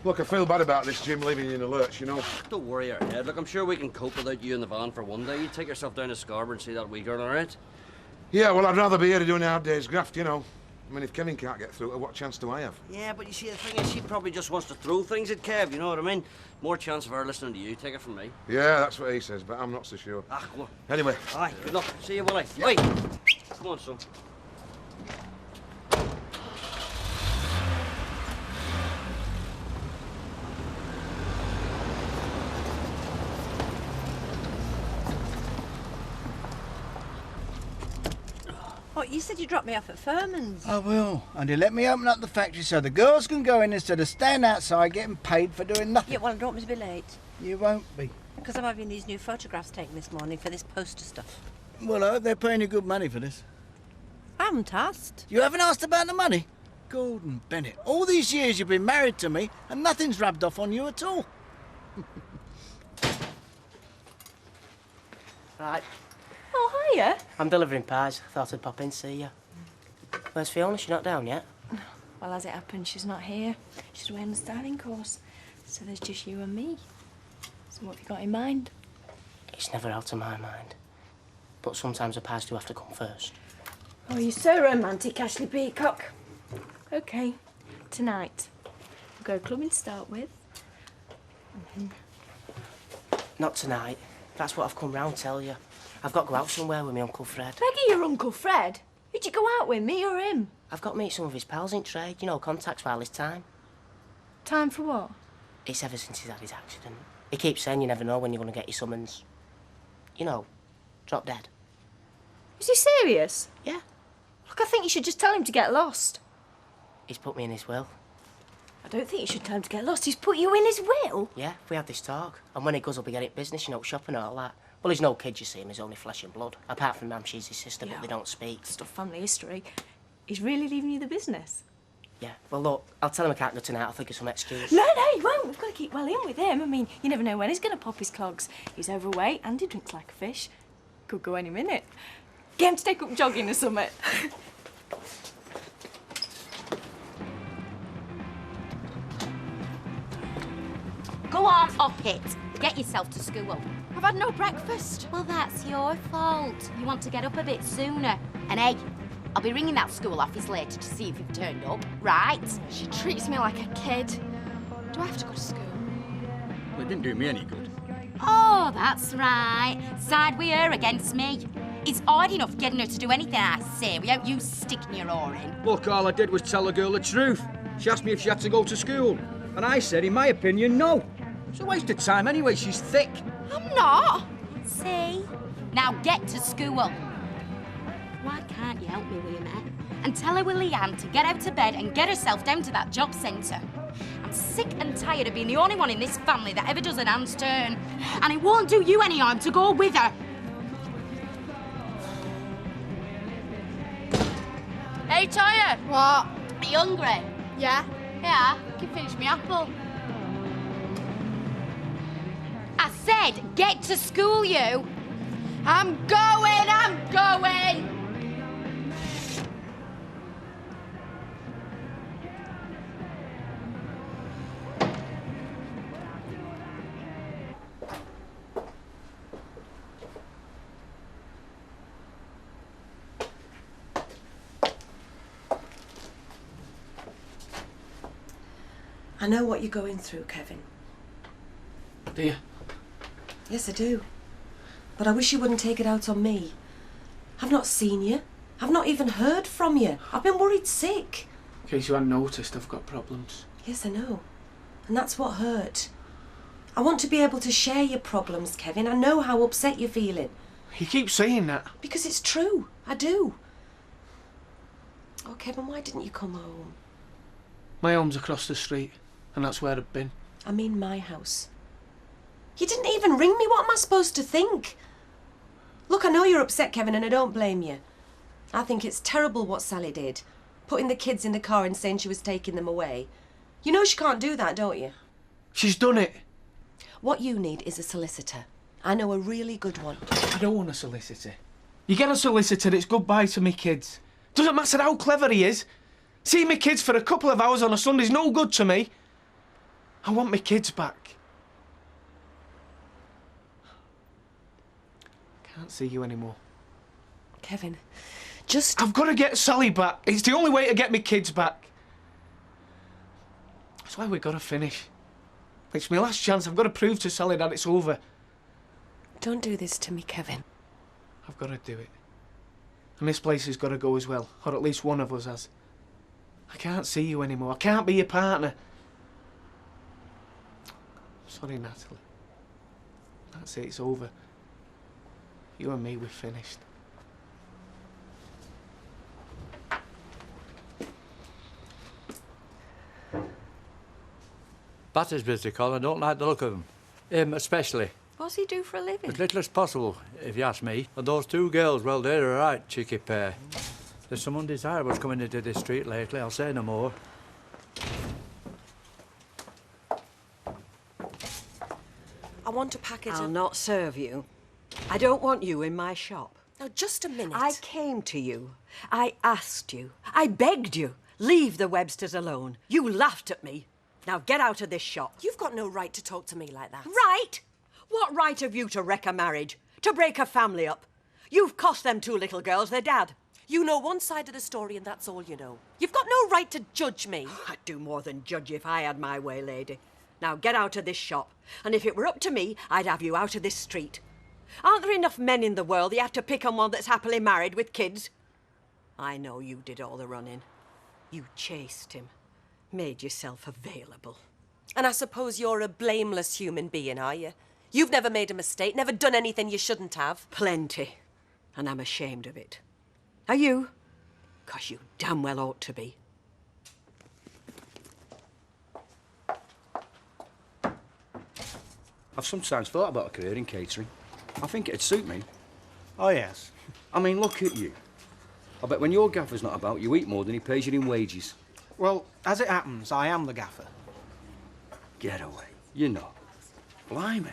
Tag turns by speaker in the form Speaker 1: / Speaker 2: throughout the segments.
Speaker 1: Look, I feel bad about this, Jim, leaving you in the lurch, you know.
Speaker 2: Don't worry your head. Look, I'm sure we can cope without you in the van for one day. You take yourself down to Scarborough and see that wee girl, all right?
Speaker 1: Yeah, well, I'd rather be here doing a hard day's graft, you know. I mean, if Kevin can't get through, what chance do I have?
Speaker 2: Yeah, but you see, the thing is, she probably just wants to throw things at Kev, you know what I mean? More chance of her listening to you. Take it from me.
Speaker 1: Yeah, that's what he says, but I'm not so sure.
Speaker 2: Ah, come on.
Speaker 1: Anyway.
Speaker 2: Aye, good luck. See you, Willie. Yeah. Wait. Come on, son.
Speaker 3: Oh, you said you dropped me off at Furman's.
Speaker 4: I will. And he let me open up the factory so the girls can go in instead of staying outside getting paid for doing nothing.
Speaker 3: Yeah, well, I don't want me to be late.
Speaker 4: You won't be.
Speaker 3: Because I'm having these new photographs taken this morning for this poster stuff.
Speaker 4: Well, I hope they're paying you good money for this.
Speaker 3: I haven't asked.
Speaker 4: You haven't asked about the money? Gordon Bennett, all these years you've been married to me and nothing's rubbed off on you at all.
Speaker 5: Right.
Speaker 3: Oh, hiya.
Speaker 5: I'm delivering pies. Thought I'd pop in, see you. Where's Fiona? She's not down yet?
Speaker 6: Well, as it happens, she's not here. She's away on the styling course. So there's just you and me. So what have you got in mind?
Speaker 5: It's never out of my mind. But sometimes the pies do have to come first.
Speaker 6: Oh, you're so romantic, Ashley Peacock. OK, tonight. We'll go clubbing to start with.
Speaker 5: Not tonight. That's what I've come round to tell you. I've got to go out somewhere with my Uncle Fred.
Speaker 6: Peggy, your Uncle Fred? Who'd you go out with, me or him?
Speaker 5: I've got to meet some of his pals in trade, you know, contacts while his time.
Speaker 6: Time for what?
Speaker 5: It's ever since he's had his accident. He keeps saying you never know when you're going to get your summons. You know, drop dead.
Speaker 6: Is he serious?
Speaker 5: Yeah.
Speaker 6: Look, I think you should just tell him to get lost.
Speaker 5: He's put me in his will.
Speaker 6: I don't think you should tell him to get lost. He's put you in his will?
Speaker 5: Yeah, we had this talk. And when he goes, I'll be getting business, you know, shopping and all that. Well, he's no kid, you see him. He's only flesh and blood. Apart from Mum, she's his sister, but they don't speak.
Speaker 6: Stuff family history. He's really leaving you the business.
Speaker 5: Yeah, well, look, I'll tell him I can't go tonight. I'll think of some excuse.
Speaker 6: No, you won't. We've got to keep well in with him. I mean, you never know when he's going to pop his clogs. He's overweight and he drinks like a fish. Could go any minute. Get him to take up jogging or something.
Speaker 7: Go on, up it. Get yourself to school.
Speaker 6: I've had no breakfast.
Speaker 7: Well, that's your fault. You want to get up a bit sooner. And hey, I'll be ringing that school office later to see if you've turned up, right?
Speaker 6: She treats me like a kid. Do I have to go to school?
Speaker 8: Well, it didn't do me any good.
Speaker 7: Oh, that's right. Side with her against me. It's hard enough getting her to do anything I say without you sticking your oar in.
Speaker 8: Look, all I did was tell the girl the truth. She asked me if she had to go to school. And I said, in my opinion, no. It's a waste of time anyway, she's thick.
Speaker 7: I'm not. See? Now get to school. Why can't you help me, William, eh? And tell her with Leanne to get out of bed and get herself down to that job centre. I'm sick and tired of being the only one in this family that ever does an hand's turn. And it won't do you any harm to go with her.
Speaker 6: Hey, Toya. What?
Speaker 7: Are you hungry?
Speaker 6: Yeah?
Speaker 7: Yeah.
Speaker 6: You can finish me apple.
Speaker 7: I said, get to school, you.
Speaker 6: I'm going!
Speaker 9: I know what you're going through, Kevin.
Speaker 5: Do you?
Speaker 9: Yes, I do. But I wish you wouldn't take it out on me. I've not seen you. I've not even heard from you. I've been worried sick.
Speaker 10: In case you hadn't noticed, I've got problems.
Speaker 9: Yes, I know. And that's what hurt. I want to be able to share your problems, Kevin. I know how upset you're feeling.
Speaker 10: You keep saying that.
Speaker 9: Because it's true. I do. Oh, Kevin, why didn't you come home?
Speaker 10: My home's across the street, and that's where I've been.
Speaker 9: I mean my house. You didn't even ring me. What am I supposed to think? Look, I know you're upset, Kevin, and I don't blame you. I think it's terrible what Sally did. Putting the kids in the car and saying she was taking them away. You know she can't do that, don't you?
Speaker 10: She's done it.
Speaker 9: What you need is a solicitor. I know a really good one.
Speaker 10: I don't want a solicitor. You get a solicitor, it's goodbye to me kids. Doesn't matter how clever he is. Seeing me kids for a couple of hours on a Sunday's no good to me. I want my kids back. Can't see you anymore.
Speaker 3: Kevin, just...
Speaker 10: I've got to get Sally back. It's the only way to get my kids back. That's why we've got to finish. It's my last chance. I've got to prove to Sally that it's over.
Speaker 3: Don't do this to me, Kevin.
Speaker 10: I've got to do it. And this place has got to go as well. Or at least one of us has. I can't see you anymore. I can't be your partner. Sorry, Natalie. That's it. It's over. You and me, we're finished.
Speaker 11: Batter's busy, Colin. I don't like the look of him. Him especially.
Speaker 3: What's he do for a living?
Speaker 11: As little as possible, if you ask me. And those two girls, well, they're a right cheeky pair. There's some undesirables coming into this street lately. I'll say no more.
Speaker 3: I want a packet
Speaker 12: I'll
Speaker 3: of...
Speaker 12: not serve you. I don't want you in my shop.
Speaker 3: Now, just a minute.
Speaker 12: I came to you. I asked you. I begged you. Leave the Websters alone. You laughed at me. Now get out of this shop.
Speaker 3: You've got no right to talk to me like that.
Speaker 12: Right? What right have you to wreck a marriage? To break a family up? You've cost them two little girls their dad.
Speaker 3: You know one side of the story and that's all you know. You've got no right to judge me.
Speaker 12: I'd do more than judge if I had my way, lady. Now get out of this shop. And if it were up to me, I'd have you out of this street. Aren't there enough men in the world that you have to pick on one that's happily married with kids? I know you did all the running. You chased him. Made yourself available.
Speaker 3: And I suppose you're a blameless human being, are you? You've never made a mistake, never done anything you shouldn't have.
Speaker 12: Plenty. And I'm ashamed of it. Are you? 'Cause you damn well ought to be.
Speaker 8: I've sometimes thought about a career in catering. I think it'd suit me.
Speaker 4: Oh, yes.
Speaker 8: I mean, look at you. I bet when your gaffer's not about, you eat more than he pays you in wages.
Speaker 4: Well, as it happens, I am the gaffer.
Speaker 8: Get away. You're not. Blimey.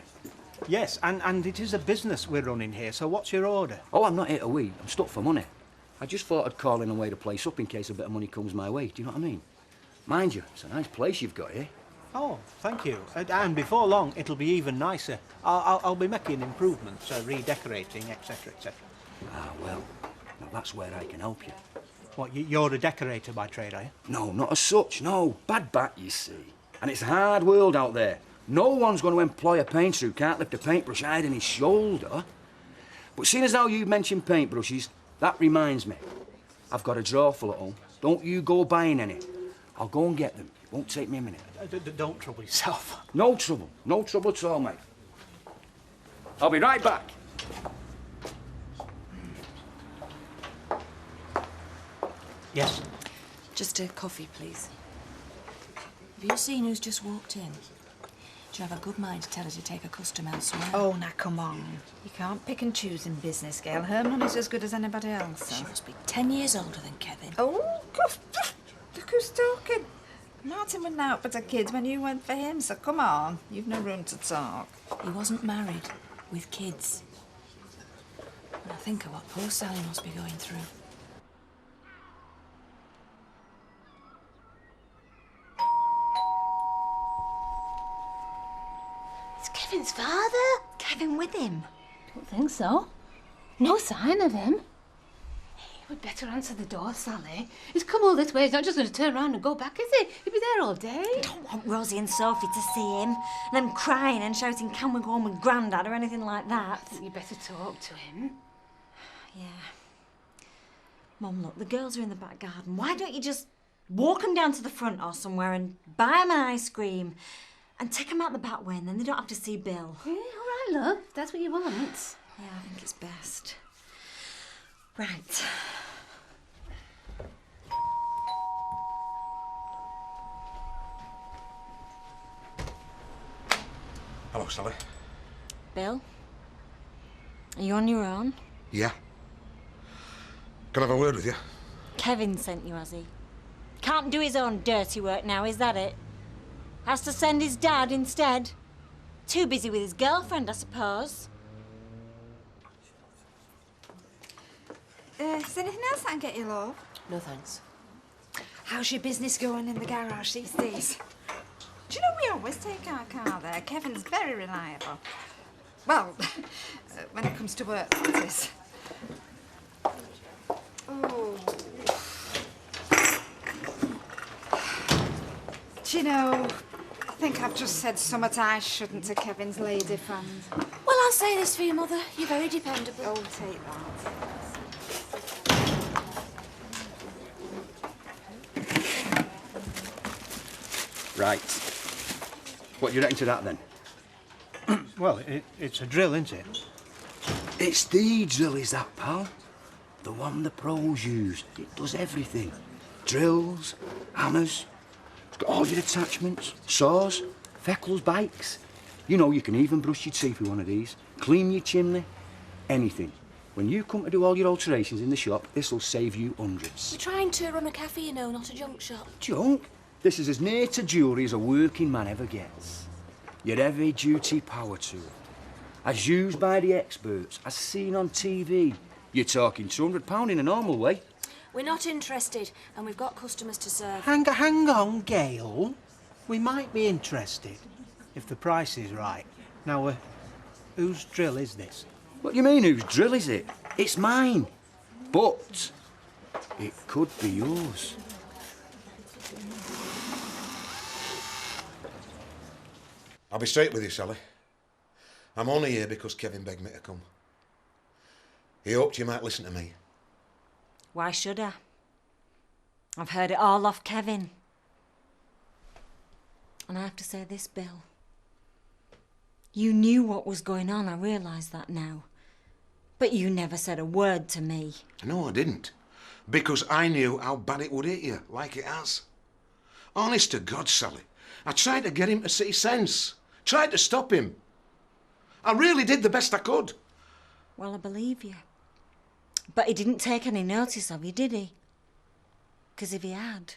Speaker 4: Yes, and it is a business we're running here, so what's your order?
Speaker 8: Oh, I'm not here to eat. I'm stuck for money. I just thought I'd call in and weigh the place up in case a bit of money comes my way. Do you know what I mean? Mind you, it's a nice place you've got here.
Speaker 4: Oh, thank you. And before long, it'll be even nicer. I'll be making improvements, redecorating, etc., etc.
Speaker 8: Ah, well, now that's where I can help you.
Speaker 4: What, you're a decorator by trade, are you?
Speaker 8: No, not as such, no. Bad back, you see. And it's a hard world out there. No one's going to employ a painter who can't lift a paintbrush higher than his shoulder. But seeing as how you mentioned paintbrushes, that reminds me. I've got a drawer full at home. Don't you go buying any. I'll go and get them. It won't take me a minute.
Speaker 4: Don't trouble yourself.
Speaker 8: No trouble. No trouble at all, mate. I'll be right back.
Speaker 4: Yes.
Speaker 3: Just a coffee, please.
Speaker 13: Have you seen who's just walked in? Do you have a good mind to tell her to take a custom elsewhere?
Speaker 14: Oh, now, come on. You can't pick and choose in business, girl. Her money's as good as anybody else.
Speaker 13: She must be 10 years older than Kevin.
Speaker 14: Oh, look who's talking. Martin went out for the kids when you went for him, so come on. You've no room to talk.
Speaker 13: He wasn't married, with kids. And I think of what poor Sally must be going through.
Speaker 7: It's Kevin's father. Kevin with him. Don't think so. No sign of him. We'd better answer the door, Sally. He's come all this way. He's not just going to turn around and go back, is he? He'll be there all day.
Speaker 15: I don't want Rosie and Sophie to see him. And them crying and shouting, can we go home with Grandad or anything like that.
Speaker 7: I think you better talk to him.
Speaker 15: Yeah. Mum, look, the girls are in the back garden. Why don't you just walk them down to the front or somewhere and buy them an ice cream and take them out the back way and then they don't have to see Bill?
Speaker 7: Yeah, all right, love. If that's what you want.
Speaker 15: Yeah, I think it's best. Right.
Speaker 1: Hello, Sally.
Speaker 15: Bill? Are you on your own?
Speaker 1: Yeah. Can I have a word with you?
Speaker 15: Kevin sent you, has he? Can't do his own dirty work now, is that it? Has to send his dad instead. Too busy with his girlfriend, I suppose.
Speaker 14: Is there anything else I can get you, love?
Speaker 3: No, thanks.
Speaker 14: How's your business going in the garage these days? Do you know we always take our car there? Kevin's very reliable. Well, when it comes to work, that is. Oh. Do you know, I think I've just said something I shouldn't to Kevin's lady friend.
Speaker 13: Well, I'll say this for you, Mother. You're very dependable.
Speaker 14: Oh, take that.
Speaker 8: Right. What do you reckon to that, then?
Speaker 4: Well, it's a drill, isn't it?
Speaker 8: It's the drill, is that, pal? The one the pros use. It does everything. Drills, hammers, it's got all your attachments, saws, Feckles bikes. You know, you can even brush your teeth with one of these, clean your chimney, anything. When you come to do all your alterations in the shop, this'll save you hundreds.
Speaker 13: We're trying to run a cafe, you know, not a junk shop.
Speaker 8: Junk? This is as near to jewellery as a working man ever gets. Your heavy-duty power tool, as used by the experts, as seen on TV. You're talking £200 in a normal way.
Speaker 13: We're not interested, and we've got customers to serve.
Speaker 4: Hang on, Gail. We might be interested, if the price is right. Now, whose drill is this?
Speaker 8: What do you mean, whose drill is it? It's mine. But it could be yours.
Speaker 1: I'll be straight with you, Sally. I'm only here because Kevin begged me to come. He hoped you might listen to me.
Speaker 15: Why should I? I've heard it all off Kevin. And I have to say this, Bill. You knew what was going on, I realise that now. But you never said a word to me.
Speaker 1: No, I didn't. Because I knew how bad it would hit you, like it has. Honest to God, Sally, I tried to get him to see sense. Tried to stop him. I really did the best I could.
Speaker 15: Well, I believe you. But he didn't take any notice of you, did he? Because if he had,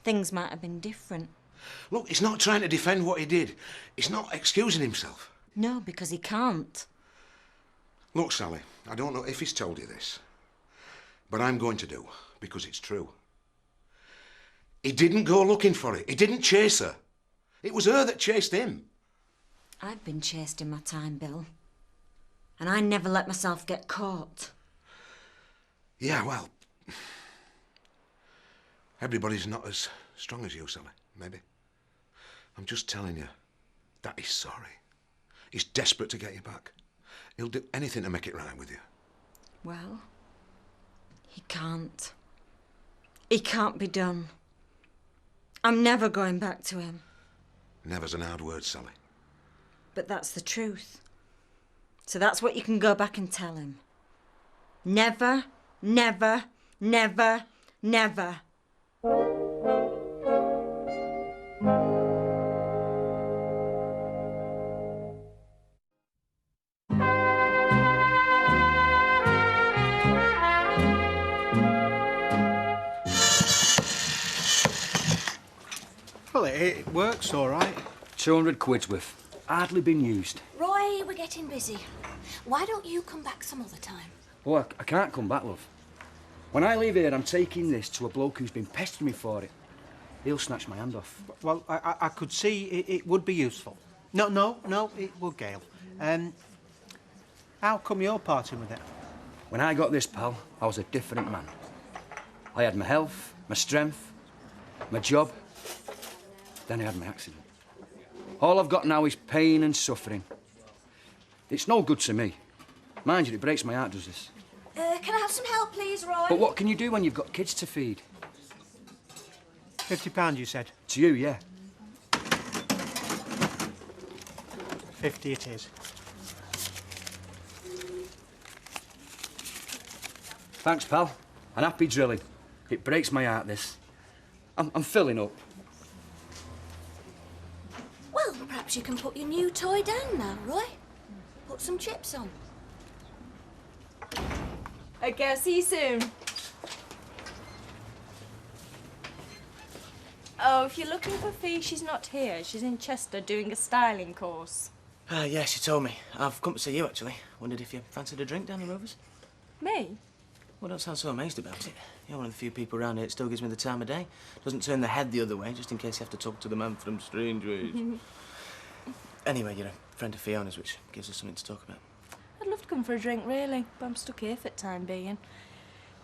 Speaker 15: things might have been different.
Speaker 1: Look, he's not trying to defend what he did. He's not excusing himself.
Speaker 15: No, because he can't.
Speaker 1: Look, Sally, I don't know if he's told you this, but I'm going to do, because it's true. He didn't go looking for it. He didn't chase her. It was her that chased him.
Speaker 15: I've been chased in my time, Bill. And I never let myself get caught.
Speaker 1: Yeah, well, everybody's not as strong as you, Sally, maybe. I'm just telling you that he's sorry. He's desperate to get you back. He'll do anything to make it right with you.
Speaker 15: Well, he can't. He can't be done. I'm never going back to him.
Speaker 1: Never's an hard word, Sally.
Speaker 15: But that's the truth. So that's what you can go back and tell him. Never, never, never, never.
Speaker 4: Well, it works all right.
Speaker 8: 200 quid's worth. Hardly been used.
Speaker 13: Roy, we're getting busy. Why don't you come back some other time?
Speaker 8: Oh, I can't come back, love. When I leave here, I'm taking this to a bloke who's been pestering me for it. He'll snatch my hand off.
Speaker 4: Well, I could see it would be useful. No, it would, Gail. How come you're parting with it?
Speaker 8: When I got this, pal, I was a different man. I had my health, my strength, my job. Then I had my accident. All I've got now is pain and suffering. It's no good to me. Mind you, it breaks my heart, does this?
Speaker 13: Can I have some help, please, Roy?
Speaker 8: But what can you do when you've got kids to feed?
Speaker 4: £50, you said?
Speaker 8: To you, yeah.
Speaker 4: 50 it is.
Speaker 8: Thanks, pal. And happy drilling. It breaks my heart, this. I'm filling up.
Speaker 13: Well, perhaps you can put your new toy down now, Roy. Put some chips on.
Speaker 6: Okay, I'll see you soon. Oh, if you're looking for Fee, she's not here. She's in Chester doing a styling course.
Speaker 10: Yeah, she told me. I've come to see you, actually. Wondered if you fancied a drink down the Rovers?
Speaker 6: Me?
Speaker 10: Well, don't sound so amazed about it. You're one of the few people around here that still gives me the time of day. Doesn't turn the head the other way, just in case you have to talk to the man from Strange Ways. Anyway, you're a friend of Fiona's, which gives us something to talk about.
Speaker 6: I'd love to come for a drink, really, but I'm stuck here for the time being.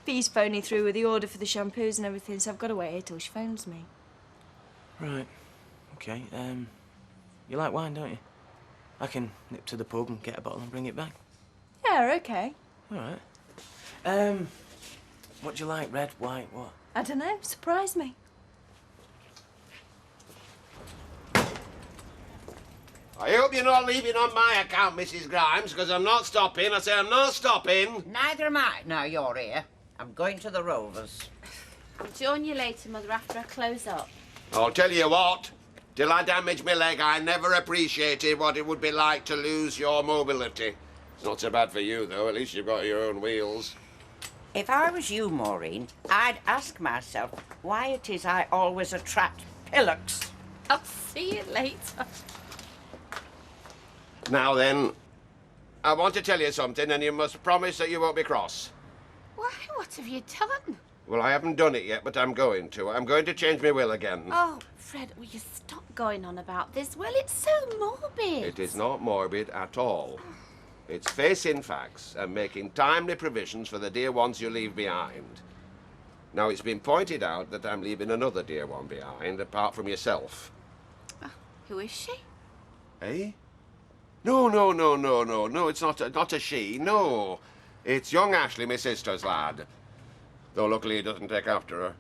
Speaker 6: Fee's phoning through with the order for the shampoos and everything, so I've got to wait here till she phones me.
Speaker 10: Right. OK, you like wine, don't you? I can nip to the pub and get a bottle and bring it back.
Speaker 6: Yeah, OK.
Speaker 10: All right. What do you like? Red, white, what?
Speaker 6: I don't know. Surprise me.
Speaker 16: I hope you're not leaving on my account, Mrs. Grimes, because I'm not stopping. I say I'm not stopping.
Speaker 17: Neither am I, now you're here. I'm going to the Rovers.
Speaker 7: I'll join you later, Mother, after I close up.
Speaker 16: I'll tell you what. Till I damaged my leg, I never appreciated what it would be like to lose your mobility. It's not so bad for you, though. At least you've got your own wheels.
Speaker 17: If I was you, Maureen, I'd ask myself why it is I always attract pillocks.
Speaker 7: I'll see you later.
Speaker 16: Now then, I want to tell you something, and you must promise that you won't be cross.
Speaker 7: Why, what have you done?
Speaker 16: Well, I haven't done it yet, but I'm going to. I'm going to change my will again.
Speaker 7: Oh, Fred, will you stop going on about this? Well, it's so morbid.
Speaker 16: It is not morbid at all. It's facing facts and making timely provisions for the dear ones you leave behind. Now, it's been pointed out that I'm leaving another dear one behind, apart from yourself.
Speaker 7: Who is she?
Speaker 16: Eh? No, it's not a she, no. It's young Ashley, my sister's lad. Though luckily he doesn't take after her.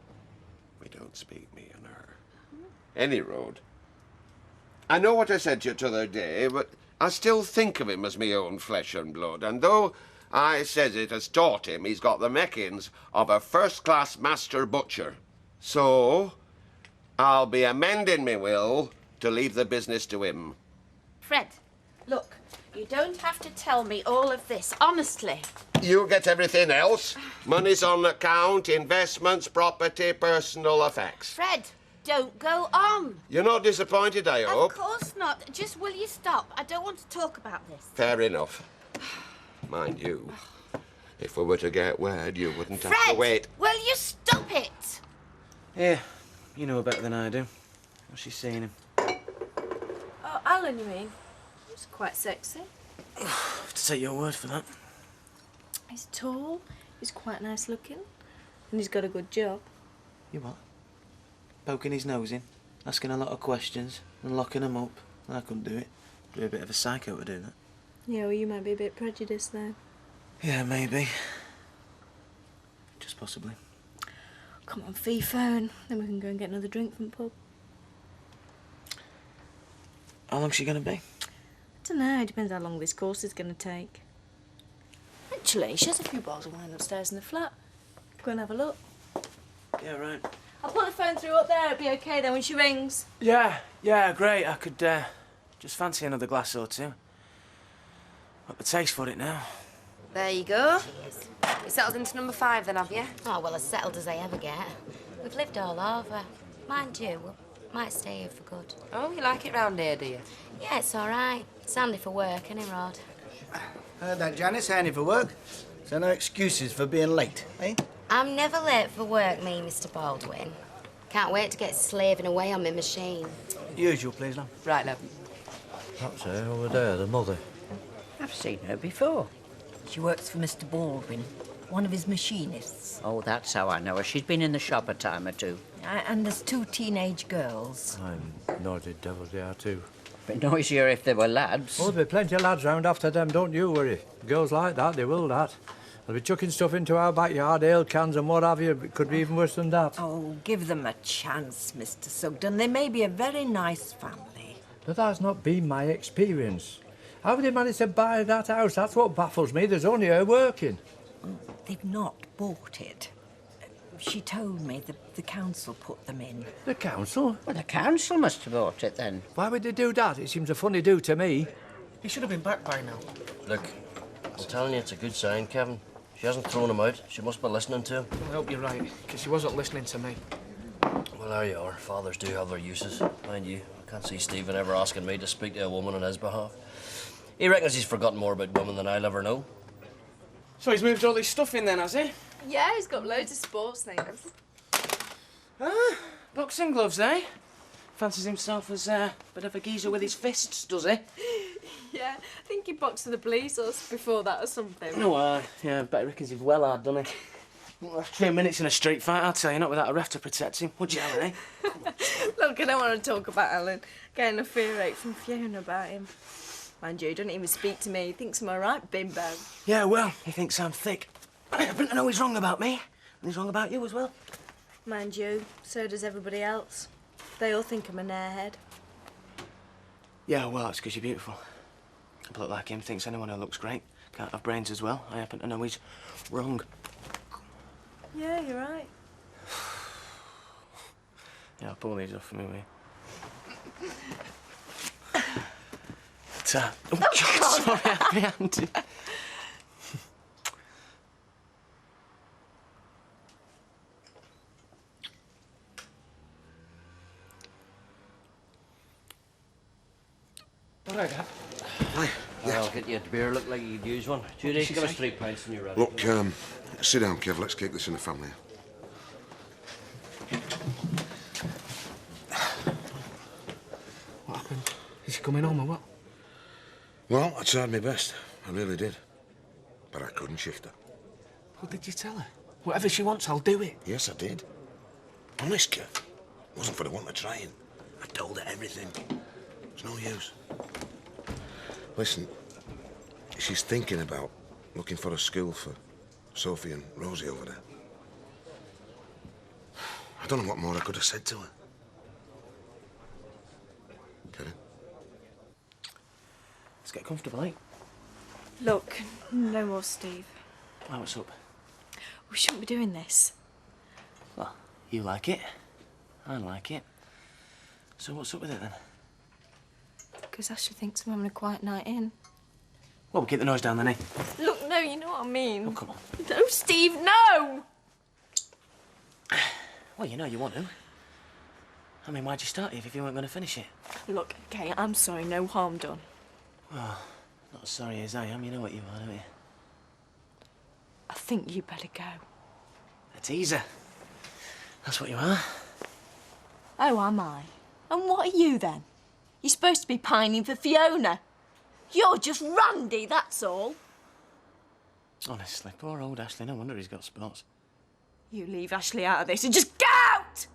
Speaker 16: We don't speak, me and her. Any road. I know what I said to you t'other day, but I still think of him as me own flesh and blood, and though I says it has taught him, he's got the makings of a first-class master butcher. So, I'll be amending me will to leave the business to him.
Speaker 7: Fred, look, you don't have to tell me all of this, honestly.
Speaker 16: You get everything else. Money's on account, investments, property, personal effects.
Speaker 7: Fred, don't go on.
Speaker 16: You're not disappointed, I hope?
Speaker 7: Of course not. Just will you stop? I don't want to talk about this.
Speaker 16: Fair enough. Mind you, if we were to get wed, you wouldn't have
Speaker 7: Fred,
Speaker 16: to wait.
Speaker 7: will you stop it?
Speaker 10: Yeah, you know better than I do. How's she seeing him?
Speaker 6: Oh, Alan, you mean? He's quite sexy.
Speaker 10: I have to take your word for that.
Speaker 6: He's tall, he's quite nice looking, and he's got a good job.
Speaker 10: You what? Poking his nose in, asking a lot of questions, and locking him up. I couldn't do it. Be a bit of a psycho to do that.
Speaker 6: Yeah, well, you might be a bit prejudiced there.
Speaker 10: Yeah, maybe. Just possibly.
Speaker 6: Come on, Fee, phone. Then we can go and get another drink from the pub.
Speaker 10: How long's she going to be?
Speaker 6: I don't know, it depends how long this course is going to take. Actually, she has a few bottles of wine upstairs in the flat. Go and have a look.
Speaker 10: Yeah, right.
Speaker 6: I'll put the phone through up there. It'll be okay then when she rings.
Speaker 10: Yeah, great. I could just fancy another glass or two. Got the taste for it now.
Speaker 3: There you go. You settled into number 5 then, have you?
Speaker 7: Oh, well, as settled as I ever get. We've lived all over. Mind you, we might stay here for good.
Speaker 3: Oh, you like it round here, do you?
Speaker 7: Yeah, it's all right. It's handy for work, isn't it, Rod?
Speaker 18: Heard that, Janice. Handy for work. So no excuses for being late, eh?
Speaker 7: I'm never late for work, me, Mr. Baldwin. Can't wait to get slaving away on my machine.
Speaker 18: Usual, please, love.
Speaker 3: Right, love.
Speaker 11: That's her over there, the mother.
Speaker 17: I've seen her before. She works for Mr. Baldwin, one of his machinists. Oh, that's how I know her. She's been in the shop a time or two. And there's 2 teenage girls.
Speaker 11: I'm nodded devil they are too.
Speaker 17: Bit noisier if they were lads.
Speaker 11: Oh, there'll be plenty of lads round after them, don't you worry. Girls like that, they will that. They'll be chucking stuff into our backyard, ale cans and what have you. It could be even worse than that.
Speaker 12: Oh, give them a chance, Mr. Sugden. They may be a very nice family.
Speaker 11: But that's not been my experience. How they managed to buy that house, that's what baffles me. There's only her working.
Speaker 12: They've not bought it. She told me the council put them in.
Speaker 11: The council?
Speaker 17: Well, the council must have bought it then.
Speaker 11: Why would they do that? It seems a funny do to me.
Speaker 4: He should have been back by now.
Speaker 2: Look, I'm telling you, it's a good sign, Kevin. She hasn't thrown him out. She must be listening to him.
Speaker 10: I hope you're right, because she wasn't listening to me.
Speaker 2: Well, there you are. Fathers do have their uses. Mind you, I can't see Stephen ever asking me to speak to a woman on his behalf. He reckons he's forgotten more about women than I'll ever know.
Speaker 10: So he's moved all his stuff in then, has he?
Speaker 6: Yeah, he's got loads of sports things.
Speaker 10: Ah, boxing gloves, eh? Fancies himself as a bit of a geezer with his fists, does he?
Speaker 6: Yeah, I think he boxed the police or before that or something.
Speaker 10: No, yeah, I bet he reckons he's well hard, doesn't he? Well, 2 minutes in a street fight, I'll tell you, not without a ref to protect him. Would you, Alan, eh?
Speaker 6: Look, I don't want to talk about Alan. Getting a fear rate from Fiona about him. Mind you, he doesn't even speak to me. He thinks I'm a right bimbo.
Speaker 10: Yeah, well, he thinks I'm thick. I happen to know he's wrong about me. And he's wrong about you as well.
Speaker 6: Mind you, so does everybody else. They all think I'm an airhead.
Speaker 10: Yeah, well, it's 'cause you're beautiful. A bloke like him thinks anyone who looks great can't have brains as well. I happen to know he's wrong.
Speaker 6: Yeah, you're right.
Speaker 10: Yeah, I'll pull these off for me, will you? Oh, God, sorry, I'll be handed.
Speaker 2: All right, Dad.
Speaker 1: Hi. Yeah.
Speaker 2: I'll get you a beer. Look like you could use one. Judy, give us 3 pints and you're ready.
Speaker 1: Look, sit down, Kev. Let's keep this in the family.
Speaker 10: What happened? Is he coming home or what?
Speaker 1: Well, I tried my best. I really did. But I couldn't shift her.
Speaker 10: What did you tell her? Whatever she wants, I'll do it.
Speaker 1: Yes, I did. Honest, Kev. It wasn't for the want of trying. I told her everything. It's no use. Listen, she's thinking about looking for a school for Sophie and Rosie over there. I don't know what more I could have said to her. Get it?
Speaker 10: Let's get comfortable, eh?
Speaker 6: Look, no more Steve.
Speaker 10: Why, what's up?
Speaker 6: We shouldn't be doing this.
Speaker 10: Well, you like it. I like it. So what's up with it, then?
Speaker 6: Because Ashley thinks I'm having a quiet night in.
Speaker 10: Well, we'll keep the noise down, then, eh?
Speaker 6: Look, no, you know what I mean.
Speaker 10: Oh, come on.
Speaker 6: No, Steve, no!
Speaker 10: Well, you know you want to. I mean, why'd you start it if you weren't going to finish it?
Speaker 6: Look, okay, I'm sorry, no harm done.
Speaker 10: Well, not as sorry as I am. You know what you are, don't you?
Speaker 6: I think you better go.
Speaker 10: A teaser. That's what you are.
Speaker 6: Oh, am I? And what are you, then? You're supposed to be pining for Fiona. You're just randy, that's all.
Speaker 10: Honestly, poor old Ashley. No wonder he's got spots.
Speaker 6: You leave Ashley out of this and just get out!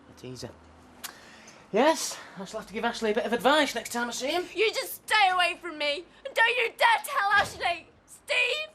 Speaker 10: A teaser. Yes, I shall have to give Ashley a bit of advice next time I see him.
Speaker 6: You just stay away from me and don't you dare tell Ashley! Steve!